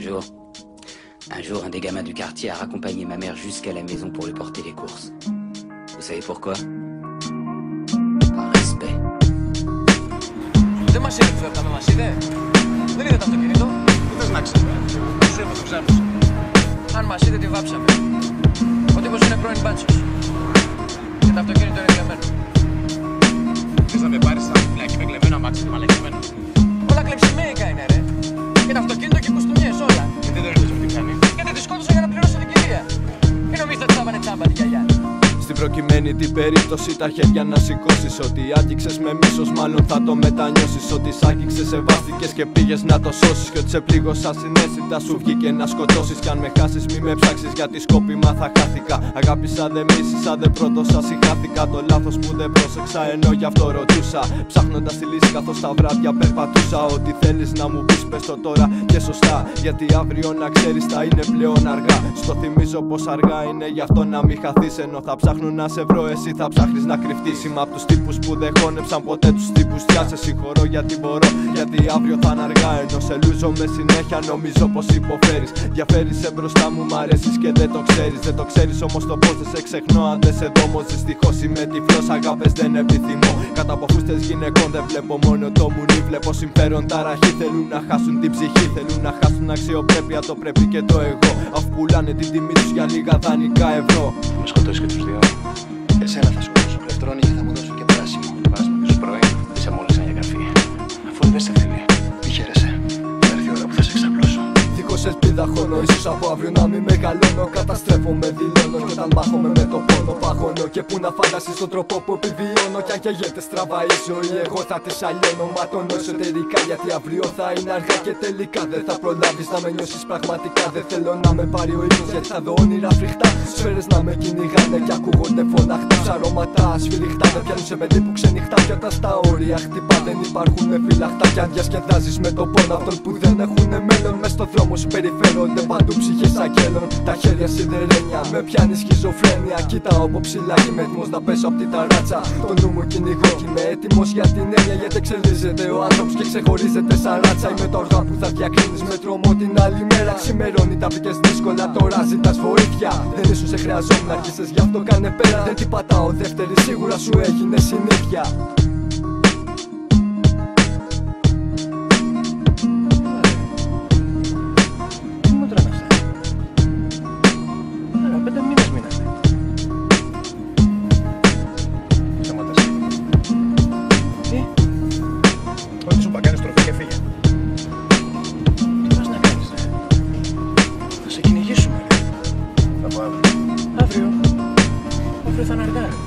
Un jour, un des gamins du quartier a raccompagné ma mère jusqu'à la maison pour lui porter les courses. Vous savez pourquoi? Par respect. Δεν μας είδε αυτά με μας είδε. Δεν είδε το αυτοκίνητο. Πού θες να ξέρει. Σου είπα το ξάπλωσε. Αν μας είδε τη βάψαμε. Ο τύπος είναι πρώην μπάτσος. Και το αυτοκίνητο είναι κλεμμένο. Θες να με πάρεις στα φυλάκι με κλεμμένο αμάξι και μαλακισμένο. Όλα κλεψιμέικα είναι ρε. Και το αυτοκίνητο και κουστούμιες όλα. Γιατί δεν ρωτήσω τι κάνει. Γιατί τη σκότωσα για να πληρώσω την κυρία. Μην νομίζετε ότι θα πάνε τσάμπα τη γιαγιά. Στην προκειμένη την περίπτωση τα χέρια να σηκώσεις. Ότι άγγιξες με μίσος μάλλον θα το μετανιώσεις. Ότι σ' άγγιξες, σεβάστηκες και πήγες να το σώσεις. Και ότι σε πλήγωσα συνέστητα σου βγήκε να σκοτώσεις. Κι αν με χάσεις μη με ψάξεις γιατί σκόπιμα θα χάθηκα. Αγάπησα δεν μίσησα, δεν πρόδωσα, συγχάθηκα. Το λάθος που δεν πρόσεξα ενώ γι' αυτό ρωτούσα. Ψάχνοντας τη λύση καθώς τα βράδια περπατούσα. Ό,τι θέλεις να μου πεις πες το τώρα και σωστά. Γιατί αύριο να ξέρεις θα είναι πλέον αργά. Στο θυμίζω πως αργά είναι γι' αυτό να μην χαθείς. Ενώ θα ψάχνω να σε βρω, εσύ θα ψάχνεις να κρυφτείς. Είμαι απ' τους τύπους που δεν χώνεψαν ποτέ τους τύπους. Τιά σε συγχωρώ γιατί μπορώ, γιατί αύριο θα είναι αργά. Ενώ σε λούζομαι συνέχεια νομίζω πως υποφέρεις. Διαφέρεις μπροστά μου, μ' αρέσεις και δεν το ξέρεις. Δεν το ξέρεις όμως το πως δεν σε ξεχνώ αν δεν σε δω. Όμως δυστυχώς είμαι τυφλός, αγάπες δεν επιθυμώ. Κατά από φούστες γυναικών δεν βλέπω μόνο το μουνί. Βλέπω συμφέρον ταραχή, θέλουν να χάσουν την ψυχή. Θέλουν να χάσουν αξιοπρέπεια, το πρέπει και το εγώ. Αφού πουλάνε την τιμή τους για λίγα δανεικά ευρώ. Θα με σκοτώσεις και τους δύο. Εσένα θα σκοτώσω κλεφτρώνει και θα μου δώσω και πράσινο. Πας με τους πρώην, είσαι μόλις σαν για καρφί. Αφού δεν σε θέλει. Μη χαίρεσαι, θα έρθει η ώρα που θα σε εξαπλώσω. Δίχως ελπίδα χώνω, ίσως από αύριο να μην μεγαλώνω. Καταστρέφομαι, δηλώνω κι όταν μάχομαι με το πόνο παγώνω. Και που να φανταστείς τον τρόπο που επιβιώνω. Κι αν καίγεται στραβά η ζωή, εγώ θα τις αλλιώνω. Ματώνω εσωτερικά γιατί αύριο θα είναι αργά. Και τελικά δεν θα προλάβεις να με νιώσεις πραγματικά. Δεν θέλω να με πάρει ο ήλιος γιατί θα δω όνειρα φρικτά. Σφαίρες να με κυνηγάνε κι ακούγονται φωναχτά. Ψαρώματα ασφυριχτά με πιάνουν σε παιδί που ξενυχτά. Κι όταν στα όρια χτυπά δεν υπάρχουν φυλαχτά. Κι αν διασκεδάζεις με το πόνο αυτών που δεν έχουν μέλλον. Μες στο δρόμο σου περιφέρονται παντού ψυχές αγγέλων. Τα χέρια σιδερένια με πιάνει σχιζοφρένεια. Κοιτάω από ψηλά και είμαι έτοιμος να πέσω απ' τη ταράτσα. Το νου μου κυνηγώ κι είμαι έτοιμος για την έννοια. Γιατί εξελίσσεται ο άνθρωπος και ξεχωρίζεται σαν ράτσα. Είμαι το αργά που θα διακρίνεις με τρόμο την άλλη μέρα. Ξημερώνει τα βρήκες δύσκολα, τώρα ζητάς βοήθεια. Δεν ήσουν σε χρειαζόμουν, άρχισες γι' αυτό κάνε πέρα. Δεν την πατάω δεύτερη, σίγουρα σου έγινε συνήθεια. Ό,τι σου πακάνεις τροφή και φύγε. Τι πας να κάνεις ρε. Θα σε κυνηγήσουμε ρε. Θα πω αύριο. Αύριο θα είναι αργά ρε.